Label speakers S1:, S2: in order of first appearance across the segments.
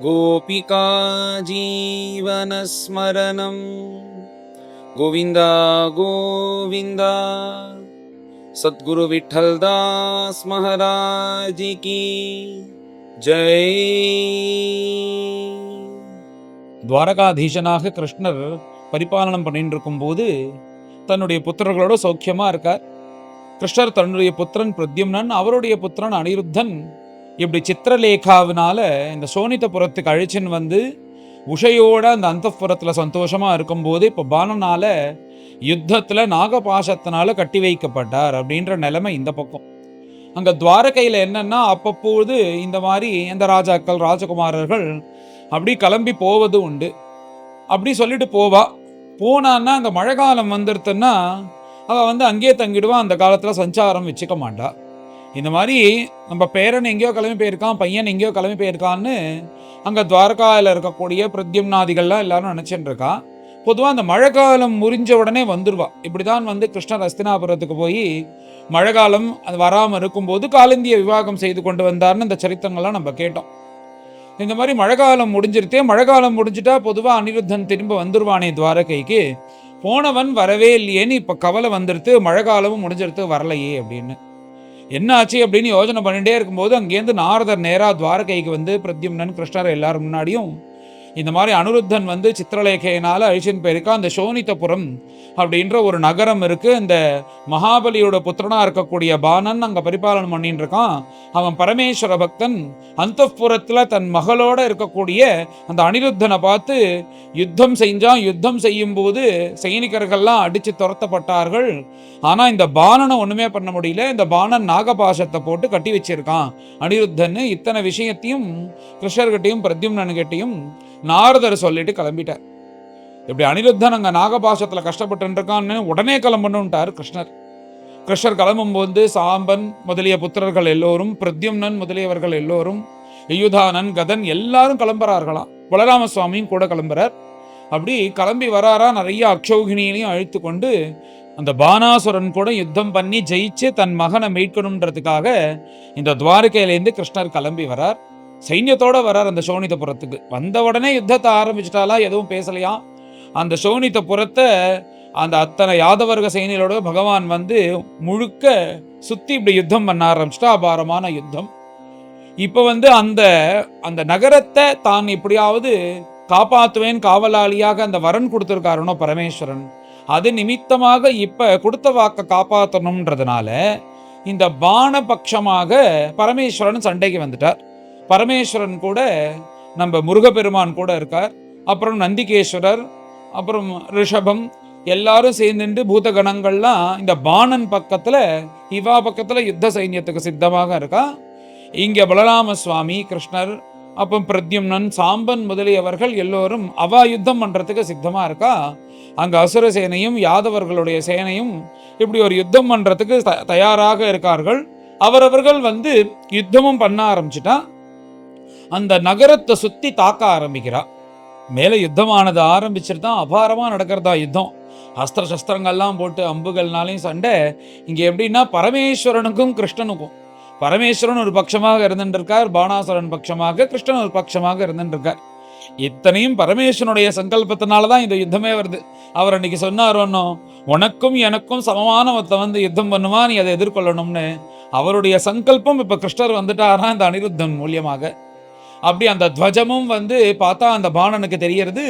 S1: गोपिका जीवनस्मरणं गोविन्द गोविन्द। सद्गुरु विठ्ठलदास महाराज की जय। துவாரகாதீசனாக கிருஷ்ணர் பரிபாலனம் பண்ணிட்டு இருக்கும்போது தன்னுடைய புத்திரர்களோட சௌக்கியமா இருக்கார். கிருஷ்ணர் தன்னுடைய புத்திரன் பிரத்யும்னன், அவருடைய புத்திரன் அனிருத்தன் இப்படி சித்திரலேகாவினால இந்த சோனிதபுரத்துக்கு அழிச்சின்னு வந்து உஷையோட அந்த அந்தப்புறத்தில் சந்தோஷமா இருக்கும்போது இப்போ பானனால யுத்தத்தில் நாகபாசத்தினால கட்டி வைக்கப்பட்டார் அப்படின்ற நிலைமை இந்த பக்கம். அங்கே துவாரகையில் என்னன்னா அப்பப்போது இந்த மாதிரி எந்த ராஜாக்கள் ராஜகுமாரர்கள் அப்படி கிளம்பி போவது உண்டு. அப்படி சொல்லிட்டு போனான்னா அந்த மழை காலம் வந்துடுத்துன்னா அவள் வந்து அங்கேயே தங்கிடுவான். அந்த காலத்தில் சஞ்சாரம் வச்சுக்க மாட்டா. இந்த மாதிரி நம்ம பேரன் எங்கேயோ கிளம்பி போயிருக்கான், பையன் எங்கேயோ கிளம்பி போயிருக்கான்னு அங்கே துவாரகாவில் இருக்கக்கூடிய பிரத்யும்னாதிகள்லாம் எல்லாரும் நினச்சிட்டு இருக்கான். பொதுவாக அந்த மழை காலம் முறிஞ்ச உடனே வந்துடுவா. இப்படி தான் வந்து கிருஷ்ணர் அஸ்தினாபுரத்துக்கு போய் மழை காலம் அது வராமல் இருக்கும்போது காலிந்திய விவாகம் செய்து கொண்டு வந்தார்னு இந்த சரித்திரங்கள்லாம் நம்ம கேட்டோம். இந்த மாதிரி மழை காலம் முடிஞ்சிருத்தே, மழை காலம் முடிஞ்சிட்டா பொதுவாக அனிருத்தன் திரும்ப வந்துடுவானே துவாரகைக்கு, போனவன் வரவே இல்லையேன்னு இப்போ கவலை வந்துடுத்து. மழை காலமும் முடிஞ்சிருத்து, வரலையே அப்படின்னு. என்ன ஆச்சு அப்படின்னு யோசனை பண்ணிட்டே இருக்கும்போது அங்கேருந்து நாரதர் நேராக துவாரகைக்கு வந்து பிரத்யும்னன் கிருஷ்ணர் எல்லாரும் முன்னாடியும் இந்த மாதிரி அனிருத்தன் வந்து சித்திரலேகையினால அழிச்சின் போயிருக்கா. அந்த சோனிதபுரம் அப்படின்ற ஒரு நகரம் இருக்கு. இந்த மகாபலியோட புத்திரனா இருக்கக்கூடிய பானன் அங்க பரிபாலனம் பண்ணிட்டு இருக்கான். அவன் பரமேஸ்வர பக்தன். அந்தப்புறத்துல தன் மகளோட இருக்கக்கூடிய அந்த அனிருத்தனை பார்த்து யுத்தம் செஞ்சான். யுத்தம் செய்யும் போது சைனிகர்கள்லாம் அடிச்சு துரத்தப்பட்டார்கள். ஆனா இந்த பானனை ஒண்ணுமே பண்ண முடியல. இந்த பானன் நாகபாசத்தை போட்டு கட்டி வச்சிருக்கான் அனிருத்தன். இத்தனை விஷயத்தையும் கிருஷ்ணர்கிட்டையும் பிரத்யும்னன்கிட்டையும் நாரதர் சொல்லிட்டு கிளம்பிட்டார். இப்படி அனிருத்தன் அங்க நாகபாசத்துல கஷ்டப்பட்டு இருக்கான்னு உடனே கிளம்பணும்ட்டார் கிருஷ்ணர். கிருஷ்ணர் கிளம்பும்போது சாம்பன் முதலிய புத்திரர்கள் எல்லோரும், பிரத்யும்னன் முதலியவர்கள் எல்லோரும், யுயுதானன் கதன் எல்லாரும் கிளம்புறார்களாம். பலராம சுவாமியும் கூட கிளம்புறார். அப்படி கிளம்பி வராரா, நிறைய அக்ஷௌகினியையும் அழைத்து கொண்டு அந்த பானாசுரன் கூட யுத்தம் பண்ணி ஜெயிச்சு தன் மகனை மீட்கணுன்றதுக்காக இந்த துவாரகையிலேருந்து கிருஷ்ணர் கிளம்பி வரார். சைன்யத்தோட வரார் அந்த சோனிதபுரத்துக்கு. வந்த உடனே யுத்தத்தை ஆரம்பிச்சிட்டாலா, எதுவும் பேசலையா. அந்த சோனிதபுரத்தை அந்த அத்தனை யாதவர்க சைனியரோட பகவான் வந்து முழுக்க சுத்தி இப்படி யுத்தம் பண்ண ஆரம்பிச்சிட்டா. அபாரமான யுத்தம். இப்ப வந்து அந்த அந்த நகரத்தை தான் எப்படியாவது காப்பாற்றுவேன், காவலாளியாக அந்த வரன் கொடுத்திருக்காருனோ பரமேஸ்வரன், அது நிமித்தமாக இப்ப கொடுத்த வாக்க காப்பாற்றணும்ன்றதுனால இந்த பானபட்சமாக பரமேஸ்வரன் சண்டைக்கு வந்துட்டார். பரமேஸ்வரன் கூட நம்ம முருகப்பெருமான் கூட இருக்கார். அப்புறம் நந்திகேஸ்வரர், அப்புறம் ரிஷபம் எல்லாரும் சேர்ந்துட்டு பூதகணங்கள்லாம் இந்த பாணன் பக்கத்துல இவா பக்கத்துல யுத்த சைன்யத்துக்கு சித்தமாக இருக்கா. இங்க பலராம சுவாமி, கிருஷ்ணர், அப்புறம் பிரத்யும்னன், சாம்பன் முதலியவர்கள் எல்லோரும் அவா யுத்தம் பண்றதுக்கு சித்தமா இருக்கா. அங்க அசுர சேனையும் யாதவர்களுடைய சேனையும் இப்படி ஒரு யுத்தம் பண்றதுக்கு தயாராக இருக்கார்கள். அவரவர்கள் வந்து யுத்தமும் பண்ண ஆரம்பிச்சுட்டா. அந்த நகரத்தை சுத்தி தாக்க ஆரம்பிக்கிறா. மேல யுத்தமானது ஆரம்பிச்சுட்டு தான் அபாரமா நடக்கிறதா யுத்தம். அஸ்திர சஸ்திரங்கள்லாம் போட்டு அம்புகள்னாலையும் சண்டை. இங்க எப்படின்னா பரமேஸ்வரனுக்கும் கிருஷ்ணனுக்கும், பரமேஸ்வரன் ஒரு பட்சமாக இருந்துருக்கார், பானாசுரன் பட்சமாக, கிருஷ்ணன் ஒரு பட்சமாக இருந்துருக்கார். இத்தனையும் பரமேஸ்வரனுடைய சங்கல்பத்தினாலதான் இந்த யுத்தமே வருது. அவர் அன்னைக்கு சொன்னார், உனக்கும் எனக்கும் சமமான ஒருத்த வந்து யுத்தம் பண்ணுவா, நீ அதை எதிர்கொள்ளணும்னு. அவருடைய சங்கல்பம் இப்ப கிருஷ்ணர் வந்துட்டாரா இந்த அனிருத்தன் மூலியமாக. அப்படி அந்த துவஜமும் வந்து பார்த்தா அந்த பாணனுக்கு தெரியறது.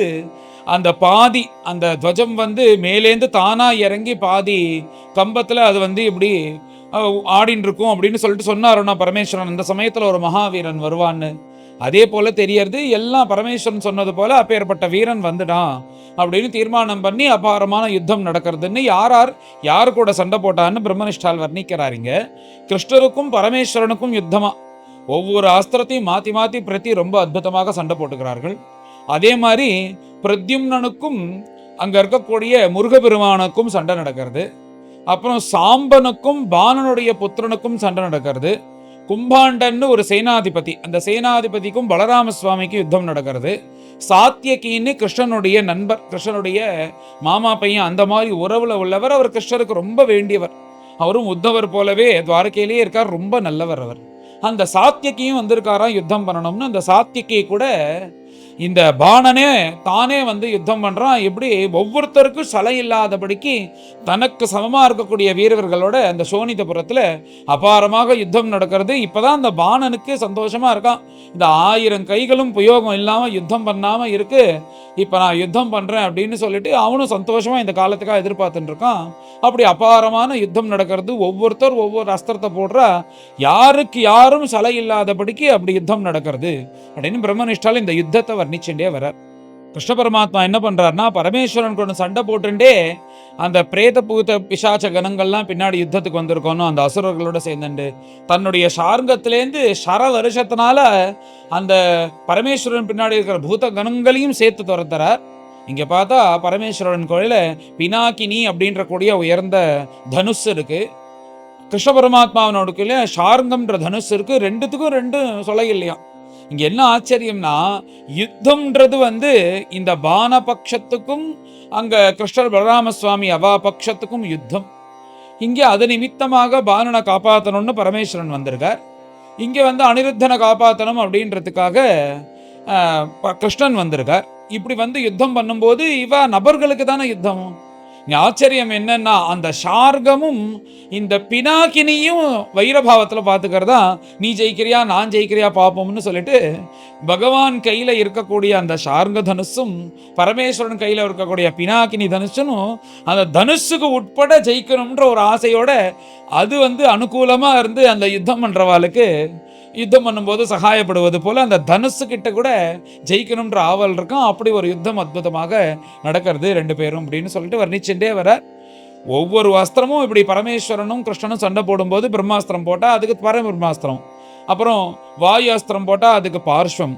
S1: அந்த பாதி அந்த துவஜம் வந்து மேலேந்து தானா இறங்கி பாதி கம்பத்துல அது வந்து இப்படி ஆடின்னு இருக்கும் அப்படின்னு சொல்லிட்டு சொன்னாருன்னா பரமேஸ்வரன் அந்த சமயத்துல ஒரு மகாவீரன் வருவான்னு. அதே போல தெரியறது. எல்லாம் பரமேஸ்வரன் சொன்னது போல அப்பேற்பட்ட வீரன் வந்துட்டான் அப்படின்னு தீர்மானம் பண்ணி அபாரமான யுத்தம் நடக்கிறதுன்னு யார் கூட சண்டை போட்டான்னு பிரம்மனிஷ்டால் வர்ணிக்கிறாருங்க. கிருஷ்ணருக்கும் பரமேஸ்வரனுக்கும் யுத்தமா ஒவ்வொரு அஸ்திரத்தையும் மாத்தி மாத்தி பிரதி ரொம்ப அற்புதமாக சண்டை போட்டுக்கிறார்கள். அதே மாதிரி பிரத்யும்னனுக்கும் அங்க இருக்கக்கூடிய முருகபெருமானுக்கும் சண்டை நடக்கிறது. அப்புறம் சாம்பனுக்கும் பானனுடைய புத்திரனுக்கும் சண்டை நடக்கிறது. கும்பாண்டன்னு ஒரு சேனாதிபதி, அந்த சேனாதிபதிக்கும் பலராம சுவாமிக்கு யுத்தம் நடக்கிறது. சாத்தியகின்னு கிருஷ்ணனுடைய நண்பர், கிருஷ்ணனுடைய மாமா பையன், அந்த மாதிரி உறவுல உள்ளவர். அவர் கிருஷ்ணருக்கு ரொம்ப வேண்டியவர். அவரும் உத்தவர் போலவே துவாரகையிலேயே இருக்கார். ரொம்ப நல்லவர் அவர். அந்த சாத்தியக்கியும் வந்திருக்காராம் யுத்தம் பண்ணணும்னு. அந்த சாத்தியக்கி கூட இந்த பாணனே தானே வந்து யுத்தம் பண்றான். எப்படி ஒவ்வொருத்தருக்கும் சலை இல்லாதபடிக்கு தனக்கு சமமா இருக்கக்கூடிய வீரர்களோட அந்த சோனிதபுரத்துல அபாரமாக யுத்தம் நடக்கிறது. இப்பதான் அந்த பாணனுக்கு சந்தோஷமா இருக்கான். இந்த 1000 கைகளும் உபயோகம் இல்லாம யுத்தம் பண்ணாம இருக்கு, இப்ப நான் யுத்தம் பண்றேன் அப்படின்னு சொல்லிட்டு அவனும் சந்தோஷமா இந்த காலத்துக்காக எதிர்பார்த்துட்டு இருக்கான். அப்படி அபாரமான யுத்தம் நடக்கிறது. ஒவ்வொருத்தர் ஒவ்வொரு அஸ்திரத்தை போடுறா, யாருக்கு யாரும் சலை இல்லாதபடிக்கு அப்படி யுத்தம் நடக்கிறது அப்படின்னு பிரம்மனிஷ்டால் இந்த யுத்தத்தை வர்ணிச்சுட்டே வர்றார். கிருஷ்ண பரமாத்மா என்ன பண்றாருன்னா, பரமேஸ்வரன் கொண்டு சண்டை போட்டுட்டே அந்த பிரேத பூத பிசாச்ச கணங்கள்லாம் பின்னாடி யுத்தத்துக்கு வந்திருக்கணும் அந்த அசுரர்களோட சேர்ந்துண்டு தன்னுடைய சார்ங்கத்திலேருந்து சர வருஷத்தினால அந்த பரமேஸ்வரன் பின்னாடி இருக்கிற பூத கணங்களையும் சேர்த்து துரத்துறார். இங்க பார்த்தா பரமேஸ்வரன் கோயில பினாக்கினி அப்படின்ற கூடிய உயர்ந்த தனுஷ் இருக்கு. கிருஷ்ண பரமாத்மாவனோட கோயில ஷார்ங்கம்ன்ற தனுஷ் இருக்கு. ரெண்டுத்துக்கும் ரெண்டு சொல்ல இல்லையா. இங்க என்ன ஆச்சரியம்னா, யுத்தம்ன்றது வந்து இந்த பான பட்சத்துக்கும் அங்க கிருஷ்ணர் பலராம சுவாமி அவா பட்சத்துக்கும் யுத்தம். இங்க அது நிமித்தமாக பானனை காப்பாற்றணும்னு பரமேஸ்வரன் வந்திருக்கார். இங்க வந்து அனிருத்தனை காப்பாற்றணும் அப்படின்றதுக்காக கிருஷ்ணன் வந்திருக்கார். இப்படி வந்து யுத்தம் பண்ணும்போது இவ நபர்களுக்கு தானே யுத்தம். ஆச்சரியம் என்னன்னா, அந்த ஷார்கமும் இந்த பினாக்கினியும் வைரபாவத்துல பாத்துக்கிறதா, நீ ஜெயிக்கிறியா நான் ஜெயிக்கிறியா பாப்போம்னு சொல்லிட்டு பகவான் கையில இருக்கக்கூடிய அந்த ஷார்க தனுஷும் பரமேஸ்வரன் கையில இருக்கக்கூடிய பினாக்கினி தனுஷும் அந்த தனுஷுக்கு உட்பட ஜெயிக்கணும்ன்ற ஒரு ஆசையோட அது வந்து அனுகூலமா இருந்து அந்த யுத்தம் பண்றவாளுக்கு யுத்தம் பண்ணும்போது சகாயப்படுவது போல அந்த தனுசு கிட்ட கூட ஜெயிக்கணும்ன்ற ஆவல் இருக்கும். அப்படி ஒரு யுத்தம் அற்புதமாக நடக்கிறது ரெண்டு பேரும் அப்படின்னு சொல்லிட்டு வர்ணிச்சுட்டே வர, ஒவ்வொரு அஸ்திரமும் இப்படி பரமேஸ்வரனும் கிருஷ்ணனும் சண்டை போடும்போது பிரம்மாஸ்திரம் போட்டா அதுக்கு பரபிரம்மாஸ்திரம், அப்புறம் வாயு அஸ்திரம் போட்டா அதுக்கு பார்ஷ்வம்,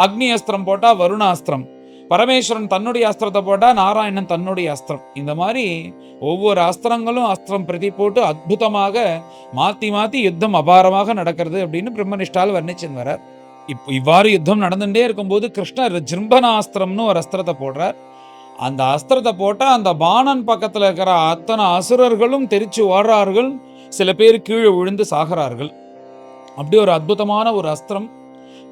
S1: அக்னி அஸ்திரம் போட்டா வருணாஸ்திரம், பரமேஸ்வரன் தன்னுடைய அஸ்திரத்தை போட்டா நாராயணன் தன்னுடைய அஸ்திரம். இந்த மாதிரி ஒவ்வொரு அஸ்திரங்களும் அஸ்திரம் பிரதி போட்டு அற்புதமாக மாத்தி மாத்தி யுத்தம் அபாரமாக நடக்கிறது அப்படின்னு பிரம்மனிஷ்டால் வர்ணிச்சுன்னு வர. இப்போ இவ்வாறு யுத்தம் நடந்துட்டே இருக்கும்போது கிருஷ்ணர் ஜிம்பனாஸ்திரம்னு ஒரு அஸ்திரத்தை போடுறார். அந்த அஸ்திரத்தை போட்டா அந்த பாணன் பக்கத்துல இருக்கிற அத்தனை அசுரர்களும் தெரிச்சு ஓடுறார்கள், சில பேர் கீழே விழுந்து சாகிறார்கள். அப்படி ஒரு அற்புதமான ஒரு அஸ்திரம்.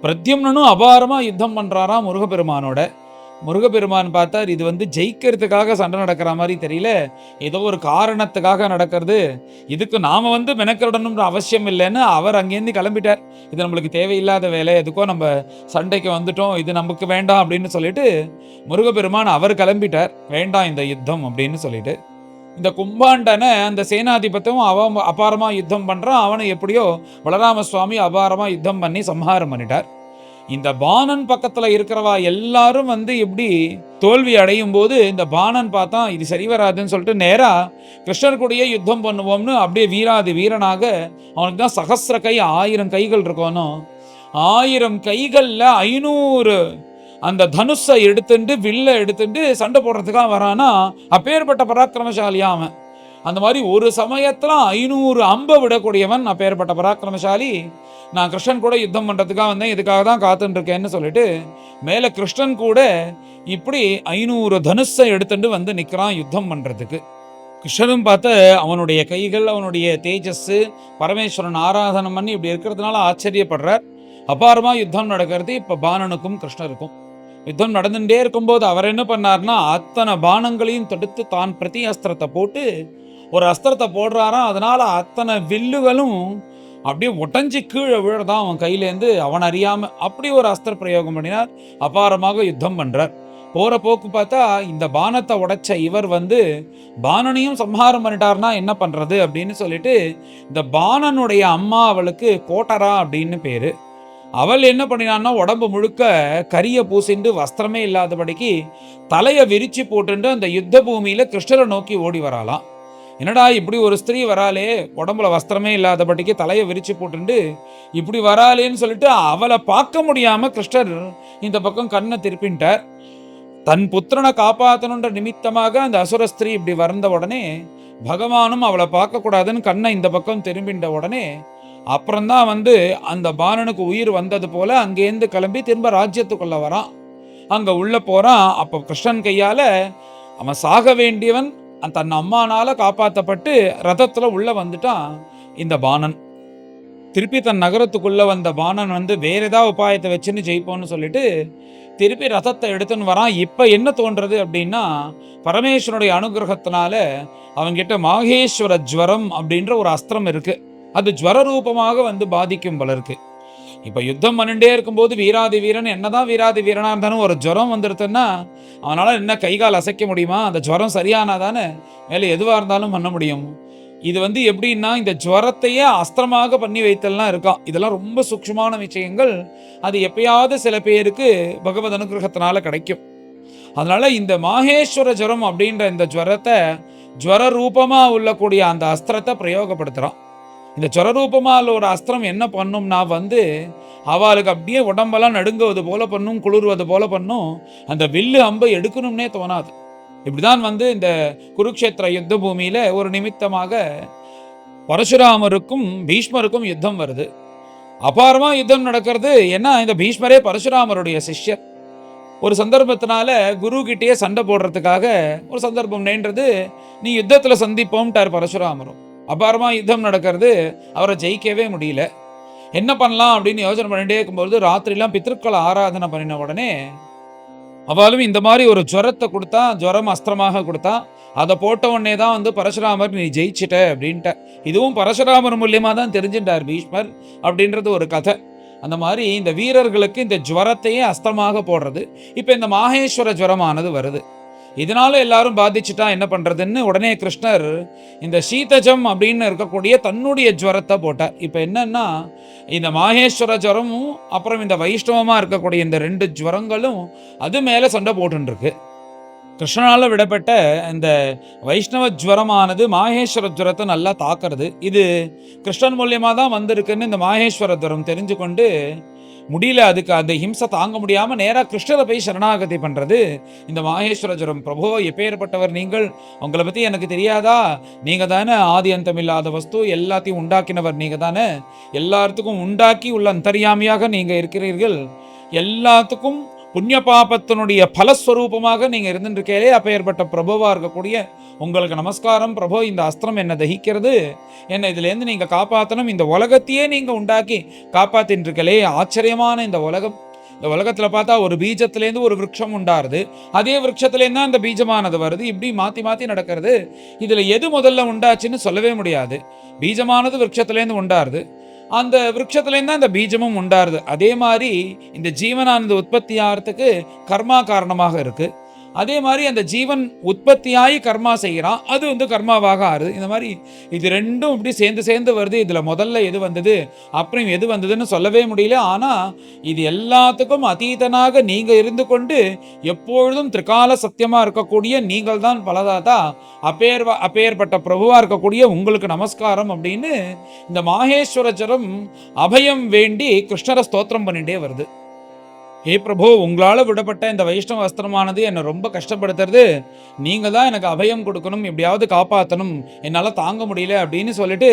S1: பிரத்யும்னனும் அபாரமா யுத்தம் பண்றாராம் முருகப்பெருமானோட. முருகப்பெருமான் பார்த்தார், இது வந்து ஜெயிக்கிறதுக்காக சண்டை நடக்கிற மாதிரி தெரியல, ஏதோ ஒரு காரணத்துக்காக நடக்கிறது, இதுக்கு நாம வந்து மெனக்கிடணும்ன்ற அவசியம் இல்லைன்னு அவர் அங்கேருந்து கிளம்பிட்டார். இது நம்மளுக்கு தேவையில்லாத வேலை, எதுக்கோ நம்ம சண்டைக்கு வந்துட்டோம், இது நமக்கு வேண்டாம் அப்படின்னு சொல்லிட்டு முருகப்பெருமான் அவர் கிளம்பிட்டார். வேண்டாம் இந்த யுத்தம் அப்படின்னு சொல்லிட்டு இந்த கும்பாண்டனை அந்த சேனாதிபத்தியும் அவன் அபாரமா யுத்தம் பண்றான். அவனை எப்படியோ பலராம சுவாமி அபாரமா யுத்தம் பண்ணி சம்ஹாரம் பண்ணிட்டார். இந்த பாணன் பக்கத்துல இருக்கிறவா எல்லாரும் வந்து எப்படி தோல்வி அடையும் போது இந்த பாணன் பார்த்தா இது சரி வராதுன்னு சொல்லிட்டு நேரா கிருஷ்ணர் கூடயே யுத்தம் பண்ணுவோம்னு அப்படியே வீராதி வீரனாக, அவனுக்கு தான் சகசிர கை 1000 கைகள் இருக்கணும், 1000 கைகள்ல 500 அந்த தனுஷை எடுத்துட்டு வில்ல எடுத்துட்டு சண்டை போடுறதுக்காக வரானா. அப்பேற்பட்ட பராக்கிரமசாலியா அவன். அந்த மாதிரி ஒரு சமயத்துல 500 அம்பை விடக்கூடியவன் அப்பேற்பட்ட பராக்கிரமசாலி. நான் கிருஷ்ணன் கூட யுத்தம் பண்றதுக்காக வந்தேன், இதுக்காக தான் காத்துட்டு இருக்கேன்னு சொல்லிட்டு மேல கிருஷ்ணன் கூட இப்படி 500 தனுஷை எடுத்துட்டு வந்து நிக்கிறான் யுத்தம் பண்றதுக்கு. கிருஷ்ணனும் பார்த்து அவனுடைய கைகள், அவனுடைய தேஜஸ், பரமேஸ்வரன் ஆராதனம் பண்ணி இப்படி இருக்கிறதுனால ஆச்சரியப்படுறார். அபாரமா யுத்தம் நடக்கிறது. இப்ப பாணனுக்கும் கிருஷ்ணருக்கும் யுத்தம் நடந்துட்டே இருக்கும்போது அவர் என்ன பண்ணார்னா, அத்தனை பானங்களையும் தடுத்து தான் பிரதி அஸ்திரத்தை போட்டு ஒரு அஸ்திரத்தை போடுறாராம். அதனால அத்தனை வில்லுகளும் அப்படியே ஒட்டஞ்சி கீழே விழுறதான் அவன் கையிலேருந்து, அவன் அறியாம அப்படி ஒரு அஸ்திர பிரயோகம் பண்ணினார். அபாரமாக யுத்தம் பண்றார். போற போக்கு பார்த்தா இந்த பானத்தை உடைச்ச இவர் வந்து பாணனையும் சம்ஹாரம் பண்ணிட்டார்னா என்ன பண்றது அப்படின்னு சொல்லிட்டு இந்த பாணனுடைய அம்மா, அவளுக்கு கோட்டரா அப்படின்னு பேரு, அவள் என்ன பண்ணினான்னா உடம்பு முழுக்க கரிய பூசிண்டு வஸ்திரமே இல்லாதபடிக்கு தலையை விரிச்சு போட்டுண்டு அந்த யுத்த பூமியில கிருஷ்ணரை நோக்கி ஓடி வராலாம். என்னடா இப்படி ஒரு ஸ்திரீ வராளே, உடம்புல வஸ்திரமே இல்லாதபடிக்கு தலையை விரிச்சு போட்டுண்டு இப்படி வராளேன்னு சொல்லிட்டு அவளை பார்க்க முடியாம கிருஷ்ணர் இந்த பக்கம் கண்ணை திருப்பின்ட்டார். தன் புத்திரனை காப்பாற்றணுன்ற நிமித்தமாக அந்த அசுர ஸ்திரீ இப்படி வந்த உடனே பகவானும் அவளை பார்க்க கூடாதுன்னு கண்ணை இந்த பக்கம் திரும்பின்ற உடனே அப்புறம்தான் வந்து அந்த பாணனுக்கு உயிர் வந்தது போல அங்கேருந்து கிளம்பி திரும்ப ராஜ்யத்துக்குள்ள வரான். அங்க உள்ள போறான். அப்ப கிருஷ்ணன் கையால அவன் சாக வேண்டியவன் தன் அம்மானால காப்பாற்றப்பட்டு ரதத்துல உள்ள வந்துட்டான் இந்த பாணன். திருப்பி தன் நகரத்துக்குள்ள வந்த பாணன் வந்து வேற ஏதாவது உபாயத்தை வச்சுன்னு ஜெயிப்போம்னு சொல்லிட்டு திருப்பி ரதத்தை எடுத்துன்னு வரான். இப்ப என்ன தோன்றது அப்படின்னா, பரமேஸ்வரனுடைய அனுகிரகத்தினால அவங்கிட்ட மாகேஸ்வர ஜுவரம் அப்படின்ற ஒரு அஸ்திரம் இருக்கு. அது ஜுவர ரூபமாக வந்து பாதிக்கும் போல இருக்கு. இப்ப யுத்தம் பண்ணிட்டே இருக்கும்போது வீராதி வீரன் என்னதான் வீராதி வீரனா இருந்தாலும் ஒரு ஜுரம் வந்துடுதுன்னா அவனால என்ன கை கால் அசைக்க முடியுமா? அந்த ஜுரம் சரியானாதானே மேலே எதுவா இருந்தாலும் பண்ண முடியும். இது வந்து எப்படின்னா, இந்த ஜுவரத்தையே அஸ்திரமாக பண்ணி வைத்தல்லாம் இருக்கான். இதெல்லாம் ரொம்ப சூக்ஷ்மமான விஷயங்கள். அது எப்பயாவது சில பேருக்கு பகவத் அனுகிரகத்தினால கிடைக்கும். அதனால இந்த மாகேஸ்வர ஜுரம் அப்படின்ற இந்த ஜுவரத்தை ஜுவர ரூபமா உள்ளக்கூடிய அந்த அஸ்திரத்தை பிரயோகப்படுத்துறான். இந்த ஜுவர ரூபமா ஒரு அஸ்திரம் என்ன பண்ணும்னா வந்து அவளுக்கு அப்படியே உடம்பெல்லாம் நடுங்குவது போல பண்ணும், குளிர்வது போல பண்ணும். அந்த வில்லு அம்பை எடுக்கணும்னே தோணாது. இப்படிதான் வந்து இந்த குருக்ஷேத்திர யுத்த பூமியில ஒரு நிமித்தமாக பரசுராமருக்கும் பீஷ்மருக்கும் யுத்தம் வருது. அபாரமா யுத்தம் நடக்கிறது. ஏன்னா இந்த பீஷ்மரே பரசுராமருடைய சிஷ்யர். ஒரு சந்தர்ப்பத்தினால குரு கிட்டேயே சண்டை போடுறதுக்காக ஒரு சந்தர்ப்பம் நேன்றது. நீ யுத்தத்துல சந்திப்போம்ட்டார் பரசுராமரும். அபாரமா யுத்தம் நடக்கிறது. அவரை ஜெயிக்கவே முடியல. என்ன பண்ணலாம் அப்படின்னு யோசனை பண்ணிட்டே இருக்கும்போது ராத்திரிலாம் பித்ருக்களை ஆராதனை பண்ணின உடனே அவளும் இந்த மாதிரி ஒரு ஜுரத்தை கொடுத்தா, ஜுரம் அஸ்திரமாக கொடுத்தா, அதை போட்ட உடனே தான் வந்து பரசுராமர் நீ ஜெயிச்சிட்ட அப்படின்ட்ட. இதுவும் பரசுராமர் மூலியமா தான் தெரிஞ்சுட்டார் பீஷ்மர் அப்படின்றது ஒரு கதை. அந்த மாதிரி இந்த வீரர்களுக்கு இந்த ஜுவரத்தையே அஸ்திரமாக போடுறது. இப்போ இந்த மாகேஸ்வர ஜுவரமானது வருது. இதனால எல்லாரும் பாதிச்சுட்டா என்ன பண்றதுன்னு உடனே கிருஷ்ணர் இந்த சீதஜம் அப்படின்னு இருக்கக்கூடிய தன்னுடைய ஜுவரத்தை போட்டார். இப்ப என்னன்னா இந்த மாகேஸ்வர ஜுவரமும் அப்புறம் இந்த வைஷ்ணவமா இருக்கக்கூடிய இந்த 2 ஜுவரங்களும் அது மேல சண்டை போட்டுருக்கு. கிருஷ்ணனால விடப்பட்ட இந்த வைஷ்ணவ ஜுவரமானது மாகேஸ்வர ஜுவரத்தை நல்லா தாக்குறது. இது கிருஷ்ணன் மூலியமா தான் வந்திருக்குன்னு இந்த மாகேஸ்வர ஜுவரம் தெரிஞ்சு கொண்டு முடியல, அதுக்கு அந்த ஹிம்சை தாங்க முடியாம நேரா கிருஷ்ணரை போய் சரணாகதி பண்றது இந்த மாகேஸ்வர ஜுவரம். பிரபோ, எப்பேற்பட்டவர் நீங்கள், உங்களை பத்தி எனக்கு தெரியாதா? நீங்க தானே ஆதி அந்தம் இல்லாத வஸ்து, எல்லாத்தையும் உண்டாக்கினவர் நீங்க தானே, எல்லாத்துக்கும் உண்டாக்கி உள்ள அந்தர்யாமியாக நீங்க இருக்கிறீர்கள், எல்லாத்துக்கும் புண்ணிய பாபத்தினுடைய பலஸ்வரூபமாக நீங்க இருந்துருக்கே, அப்பேற்பட்ட பிரபுவா இருக்கக்கூடிய உங்களுக்கு நமஸ்காரம் பிரபு. இந்த அஸ்திரம் என்ன தகிக்கிறது, என்ன இதுல இருந்து நீங்க காப்பாற்றணும், இந்த உலகத்தையே நீங்க உண்டாக்கி காப்பாத்தின்னு இருக்கலே, ஆச்சரியமான இந்த உலகம். இந்த உலகத்துல பார்த்தா ஒரு பீஜத்திலேருந்து ஒரு விருட்சம் உண்டாருது, அதே விருட்சத்திலேருந்து தான் இந்த பீஜமானது வருது. இப்படி மாத்தி மாத்தி நடக்கிறது. இதுல எது முதல்ல உண்டாச்சுன்னு சொல்லவே முடியாது. பீஜமானது விருட்சத்திலேருந்து உண்டாருது, அந்த விருட்சத்துலேருந்து தான் அந்த பீஜமும் உண்டாருது. அதே மாதிரி இந்த ஜீவனானது உற்பத்தி ஆகிறதுக்கு கர்மா காரணமாக இருக்கு. அதே மாதிரி அந்த ஜீவன் உற்பத்தியாகி கர்மா செய்கிறான், அது வந்து கர்மாவாக ஆறுது. இந்த மாதிரி இது ரெண்டும் இப்படி சேர்ந்து சேர்ந்து வருது. இதில் முதல்ல எது வந்தது அப்புறம் எது வந்ததுன்னு சொல்லவே முடியல. ஆனால் இது எல்லாத்துக்கும் அதீதனாக நீங்கள் இருந்து கொண்டு எப்பொழுதும் திரிகால சத்தியமாக இருக்கக்கூடிய நீங்கள் தான் பலதாதா, அப்பேற்பட்ட பிரபுவாக இருக்கக்கூடிய உங்களுக்கு நமஸ்காரம் அப்படின்னு இந்த மாகேஸ்வர ஜரம் அபயம் வேண்டி கிருஷ்ணரை ஸ்தோத்திரம் பண்ணிட்டே வருது. ஹே பிரபு, உங்களால் விடப்பட்ட இந்த வைஷ்ணவ அஸ்திரமானது என்னை ரொம்ப கஷ்டப்படுத்துறது, நீங்கள் தான் எனக்கு அபயம் கொடுக்கணும், எப்படியாவது காப்பாற்றணும், என்னால் தாங்க முடியல அப்படின்னு சொல்லிட்டு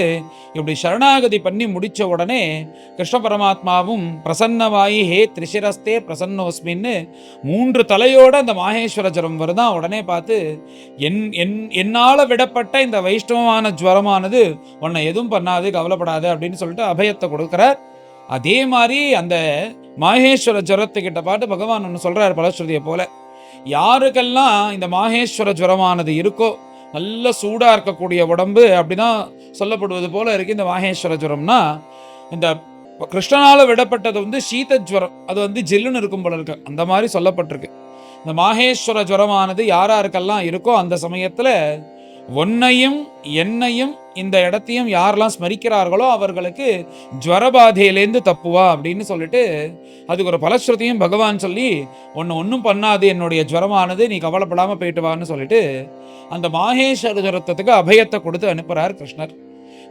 S1: இப்படி சரணாகதி பண்ணி முடித்த உடனே கிருஷ்ண பரமாத்மாவும் பிரசன்னவாயி ஹே திரிசிரஸ்தே பிரசன்னோஸ்மின்னு 3 தலையோட அந்த மாகேஸ்வர ஜுரம் வருதான். உடனே பார்த்து என்னால் விடப்பட்ட இந்த வைஷ்ணவமான ஜுவரமானது உன்னை எதுவும் பண்ணாது, கவலைப்படாது அப்படின்னு சொல்லிட்டு அபயத்தை கொடுக்குறார். அதே மாதிரி அந்த மாகேஸ்வர ஜுரத்துக்கிட்ட பாட்டு பகவான் ஒன்று சொல்றார் பலஸ்ருதியை போல. யாருக்கெல்லாம் இந்த மாகேஸ்வர ஜுரமானது இருக்கோ, நல்ல சூடா இருக்கக்கூடிய உடம்பு அப்படிதான் சொல்லப்படுவது போல இருக்கு இந்த மாகேஸ்வர ஜுரம்னா. இந்த கிருஷ்ணனால விடப்பட்டது வந்து சீத ஜுரம், அது வந்து ஜில்லுன்னு இருக்கும் போல இருக்கு, அந்த மாதிரி சொல்லப்பட்டிருக்கு. இந்த மாகேஸ்வர ஜுரமானது யாராருக்கெல்லாம் இருக்கோ அந்த சமயத்துல ஒன்னையும் என்னையும் இந்த இடத்தையும் யாரெல்லாம் ஸ்மரிக்கிறார்களோ அவர்களுக்கு ஜுவரபாதையிலேருந்து தப்புவா அப்படின்னு சொல்லிட்டு அதுக்கு ஒரு பலஸ்ருதியும் பகவான் சொல்லி ஒன்றும் பண்ணாது, என்னுடைய ஜுவரமானது, நீ கவலைப்படாமல் போயிட்டு வான்னு சொல்லிட்டு அந்த மாகேஸ்வர ஜுரத்துக்கு அபயத்தை கொடுத்து அனுப்புகிறார் கிருஷ்ணர்.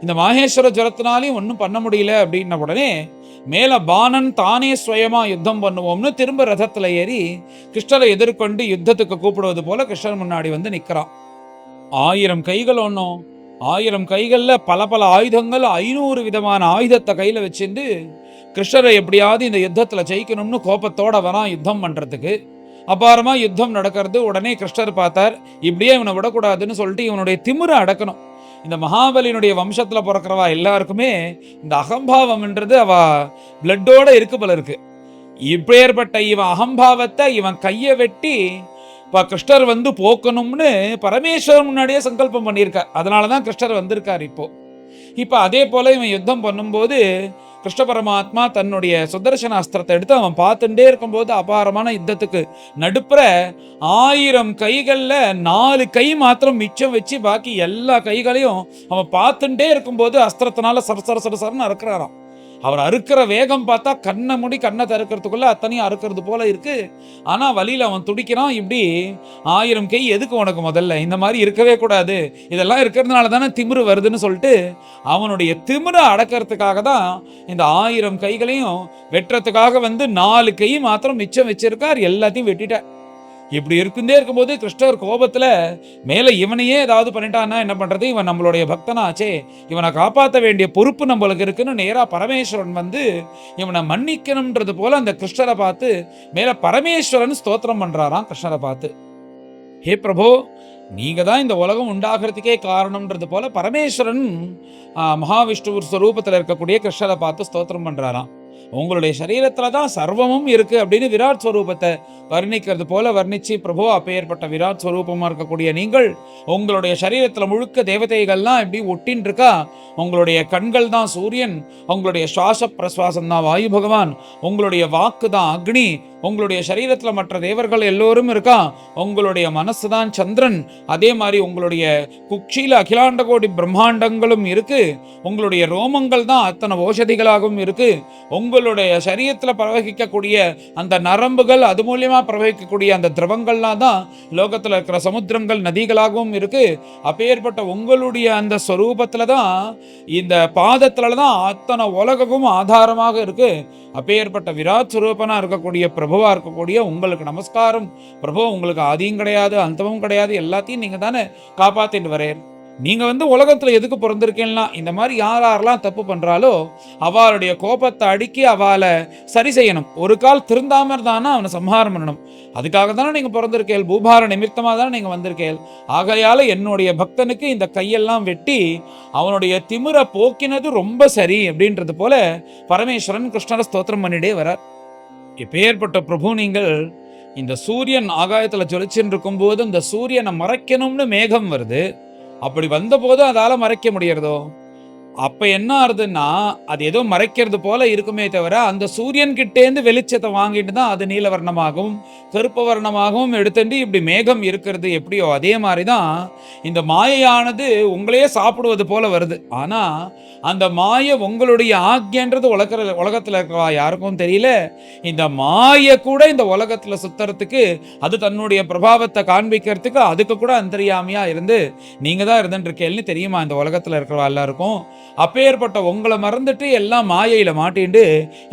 S1: இந்த மாகேஸ்வர ஜுரத்தினாலையும் ஒன்றும் பண்ண முடியல அப்படின்ன உடனே மேல பாணன் தானே சுயமா யுத்தம் பண்ணுவோம்னு திரும்ப ரதத்தில் ஏறி கிருஷ்ணரை எதிர்கொண்டு யுத்தத்துக்கு கூப்பிடுவது போல கிருஷ்ணர் முன்னாடி வந்து நிற்கிறான். 1000 கைகள் ஒன்றும் 1000 கைகள்ல பல பல ஆயுதங்கள், 500 விதமான ஆயுதத்தை கையில வச்சுட்டு கிருஷ்ணரை எப்படியாவது இந்த யுத்தத்துல ஜெயிக்கணும்னு கோபத்தோட வரான் யுத்தம் பண்றதுக்கு. அபாரமா யுத்தம் நடக்கிறது. உடனே கிருஷ்ணர் பார்த்தார், இப்படியே இவனை விடக்கூடாதுன்னு சொல்லிட்டு இவனுடைய திமிரை அடக்கணும். இந்த மகாபலியினுடைய வம்சத்துல பிறக்கிறவா எல்லாருக்குமே இந்த அகம்பாவம்ன்றது அவ பிளட்டோட இருக்கு போல இருக்கு. இப்பேற்பட்ட இவன் அகம்பாவத்தை இவன் கையை வெட்டி இப்ப கிருஷ்ணர் வந்து போக்கணும்னு பரமேஸ்வரன் முன்னாடியே சங்கல்பம் பண்ணியிருக்கார். அதனாலதான் கிருஷ்ணர் வந்திருக்கார். இப்ப அதே போல இவன் யுத்தம் பண்ணும்போது கிருஷ்ண பரமாத்மா தன்னுடைய சுதர்சன அஸ்திரத்தை எடுத்து அவன் பார்த்துட்டே இருக்கும்போது அபாரமான யுத்தத்துக்கு நடுப்புற 1000 கைகள்ல 4 கை மாத்திரம் மிச்சம் வச்சு பாக்கி எல்லா கைகளையும் அவன் பார்த்துட்டே இருக்கும்போது அஸ்திரத்தினால சரசர சரசரன்னு அறுக்கிறாராம். அவர் அறுக்கிற வேகம் பார்த்தா கண்ணை தறுக்கிறதுக்குள்ள அத்தனையும் அறுக்கிறது போல இருக்கு. ஆனா வழியில அவன் துடிக்கிறான். இப்படி 1000 கை எதுக்கு உனக்கு? முதல்ல இந்த மாதிரி இருக்கவே கூடாது, இதெல்லாம் இருக்கிறதுனால தானே திமிரு வருதுன்னு சொல்லிட்டு அவனுடைய திமிரை அடக்கிறதுக்காக தான் இந்த 1000 கைகளையும் வெட்டுறதுக்காக வந்து 4 கை மாத்திரம் மிச்சம் வச்சிருக்கார். எல்லாத்தையும் வெட்டிட்டார். இப்படி இருக்கும்போது கிருஷ்ணர் கோபத்துல மேல இவனையே ஏதாவது பண்ணிட்டான்னா என்ன பண்றது? இவன் நம்மளுடைய பக்தனாச்சே, இவனை காப்பாற்ற வேண்டிய பொறுப்பு நம்மளுக்கு இருக்குன்னு நேரா பரமேஸ்வரன் வந்து இவனை மன்னிக்கணும்ன்றது போல அந்த கிருஷ்ணரை பார்த்து மேல பரமேஸ்வரன் ஸ்தோத்திரம் பண்றாராம். கிருஷ்ணரை பார்த்து, ஹே பிரபு, நீங்க தான் இந்த உலகம் உண்டாகிறதுக்கே காரணம்ன்றது போல பரமேஸ்வரன் மகாவிஷ்ணு ஸ்வரூபத்தில் இருக்கக்கூடிய கிருஷ்ணரை பார்த்து ஸ்தோத்திரம் பண்றாராம். உங்களுடைய சரீரத்துல தான் சர்வமும் இருக்கு அப்படின்னு விராட் ஸ்வரூபத்தை வர்ணிக்கிறது போல வர்ணிச்சு, பிரபு அப்பேற்பட்ட விராட் ஸ்வரூபமா இருக்கக்கூடிய நீங்கள் உங்களுடைய சரீரத்துல முழுக்க தேவதைகள்லாம் எப்படி ஒட்டின் இருக்கா. உங்களுடைய கண்கள் தான் சூரியன், உங்களுடைய சுவாச பிரசுவாசம் தான் வாயு பகவான், உங்களுடைய வாக்கு தான் அக்னி, உங்களுடைய சரீரத்துல மற்ற தேவர்கள் எல்லோரும் இருக்கா, உங்களுடைய மனசு தான் சந்திரன், அதே மாதிரி உங்களுடைய குக்ஷியில அகிலாண்ட கோடி பிரம்மாண்டங்களும் இருக்கு, உங்களுடைய ரோமங்கள் தான் அத்தனை ஓஷதிகளாகவும் இருக்கு, உங்களுடைய சரீரத்துல பிரவகிக்கக்கூடிய அந்த நரம்புகள், அது மூலியமா பிரவகிக்கக்கூடிய அந்த திரவங்கள்லாம் தான் லோகத்துல இருக்கிற சமுத்திரங்கள் நதிகளாகவும் இருக்கு. அப்பேற்பட்ட உங்களுடைய அந்த ஸ்வரூபத்துல தான் இந்த பாதத்துல தான் அத்தனை உலகமும் ஆதாரமாக இருக்கு. அப்பேற்பட்ட விராட் ஸ்வரூபனா இருக்கக்கூடிய பிரபுவா இருக்கக்கூடிய உங்களுக்கு நமஸ்காரம். பிரபு, உங்களுக்கு ஆதியும் கிடையாது, அந்தமும் கிடையாது, எல்லாத்தையும் நீங்க தானே காப்பாத்திட்டு வரேன். நீங்க வந்து உலகத்துல எதுக்கு பிறந்திருக்கீங்கன்னா, இந்த மாதிரி யாரெல்லாம் தப்பு பண்றாலோ அவளுடைய கோபத்தை அடுக்கி அவளை சரி செய்யணும். ஒரு கால் திருந்தாம இருந்தானா அவனை சம்ஹாரம் பண்ணணும். அதுக்காக தானே நீங்க பிறந்திருக்கேள், பூபார நிமித்தமா தானே நீங்க வந்திருக்கேள். ஆகையால என்னுடைய பக்தனுக்கு இந்த கையெல்லாம் வெட்டி அவனுடைய திமிரை போக்கினது ரொம்ப சரி அப்படின்றது போல பரமேஸ்வரன் கிருஷ்ணரை ஸ்தோத்திரம் பண்ணிட்டே வரார். இப்பேற்பட்ட பிரபு, நீங்கள் இந்த சூரியன் ஆகாயத்துல ஜொலிச்சுன்னு இருக்கும் போது இந்த சூரியனை மறைக்கணும்னு மேகம் வருது. அப்படி வந்த போது அதால மறைக்க முடியறதோ? அப்ப என்ன ஆறுதுன்னா, அது ஏதோ மறைக்கிறது போல இருக்குமே தவிர அந்த சூரியன் கிட்டேந்து வெளிச்சத்தை வாங்கிட்டு தான் அது நீலவர்ணமாகவும் கருப்பு வர்ணமாகவும் எடுத்துட்டு இப்படி மேகம் இருக்கிறது எப்படியோ அதே மாதிரிதான் இந்த மாயையானது உங்களையே சாப்பிடுவது போல வருது. ஆனா அந்த மாயை உங்களுடைய ஆக்ஞன்றது உலகத்துல இருக்கவா யாருக்கும் தெரியல. இந்த மாயை கூட இந்த உலகத்துல சுத்துறதுக்கு, அது தன்னுடைய பிரபாவத்தை காண்பிக்கிறதுக்கு அதுக்கு கூட அந்தரியாமையா இருந்து நீங்க தான் இருந்துட்டு இருக்கேன்னு தெரியுமா இந்த உலகத்துல இருக்கிறவா எல்லாருக்கும். அப்பேற்பட்ட உங்களை மறந்துட்டு எல்லாம் மாயையில மாட்டிண்டு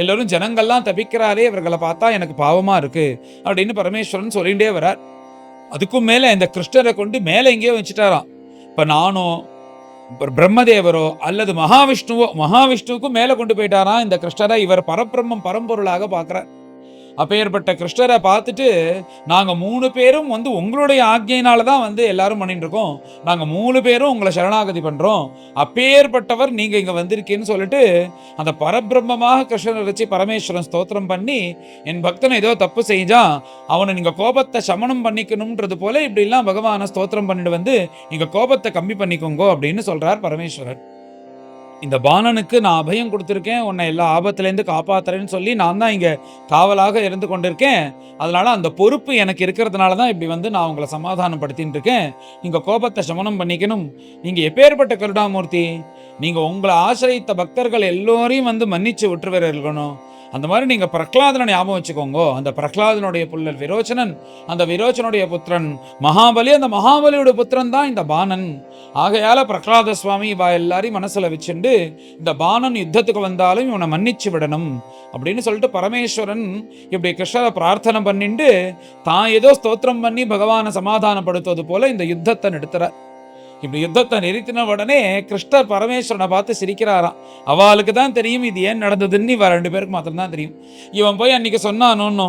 S1: எல்லாரும் ஜனங்கள்லாம் தப்பிக்கிறாரே, இவர்களை பார்த்தா எனக்கு பாவமா இருக்கு அப்படின்னு பரமேஸ்வரன் சொல்லிட்டே வரார். அதுக்கும் மேல இந்த கிருஷ்ணரை கொண்டு மேல எங்கேயோ வச்சுட்டாராம். இப்ப நானும் பிரம்மதேவரோ அல்லது மகாவிஷ்ணுவுக்கும் மேல கொண்டு போயிட்டாராம் இந்த கிருஷ்ணரை. இவர் பரபிரம்மம் பரம்பொருளாக பார்க்கிறார். அப்பேற்பட்ட கிருஷ்ணரை பார்த்துட்டு நாங்க 3 பேரும் வந்து உங்களுடைய ஆக்ஞையினாலதான் வந்து எல்லாரும் பண்ணிட்டு இருக்கோம், நாங்க 3 பேரும் உங்களை சரணாகதி பண்றோம், அப்பேற்பட்டவர் நீங்க இங்க வந்திருக்கேன்னு சொல்லிட்டு அந்த பரபிரம்மமாக கிருஷ்ணரை வச்சு பரமேஸ்வரன் ஸ்தோத்திரம் பண்ணி, என் பக்தனை ஏதோ தப்பு செஞ்சா அவனை நீங்க கோபத்தை சமணம் பண்ணிக்கணும்ன்றது போல இப்படி எல்லாம் பகவான ஸ்தோத்திரம் பண்ணிட்டு வந்து நீங்க கோபத்தை கம்மி பண்ணிக்கோங்க அப்படின்னு சொல்றார் பரமேஸ்வரன். இந்த பாணனுக்கு நான் அபயம் கொடுத்துருக்கேன், உன்னை எல்லா ஆபத்துலேருந்து காப்பாத்துறேன்னு சொல்லி நான் தான் இங்கே காவலாக இருந்து கொண்டிருக்கேன். அதனால அந்த பொறுப்பு எனக்கு இருக்கிறதுனால தான் இப்படி வந்து நான் உங்களை சமாதானப்படுத்தின்னு இருக்கேன். நீங்கள் கோபத்தை சமனம் பண்ணிக்கணும். நீங்கள் எப்பேற்பட்ட கருடாமூர்த்தி, நீங்கள் உங்களை ஆசிரித்த பக்தர்கள் எல்லோரையும் வந்து மன்னிச்சு விட்டுருவர இருக்கணும். அந்த மாதிரி நீங்கள் பிரகலாதனை ஞாபகம் வச்சுக்கோங்க. அந்த பிரகலாதனுடைய புள்ளல் விரோச்சனன், அந்த விரோச்சனுடைய புத்திரன் மகாபலி, அந்த மகாபலியோட புத்திரன் தான் இந்த பாணன். ஆகையால பிரகலாத சுவாமி இவா எல்லாரையும் மனசுல வச்சுண்டு இந்த பாணன் யுத்தத்துக்கு வந்தாலும் இவனை மன்னிச்சு விடணும் அப்படின்னு சொல்லிட்டு பரமேஸ்வரன் இப்படி கிருஷ்ணரை பிரார்த்தனை பண்ணிட்டு தான் ஏதோ ஸ்தோத்திரம் பண்ணி பகவானை சமாதானப்படுத்துவது போல இந்த யுத்தத்தை நிறுத்துறார். இப்படி யுத்தத்தை நிறுத்தின உடனே கிருஷ்ணர் பரமேஸ்வரனை பார்த்து சிரிக்கிறாராம். அவளுக்கு தான் தெரியும் இது ஏன் நடந்ததுன்னு, இவ 2 பேருக்கு மாத்திரம் தான் தெரியும். இவன் போய் அன்னைக்கு சொன்னானோ,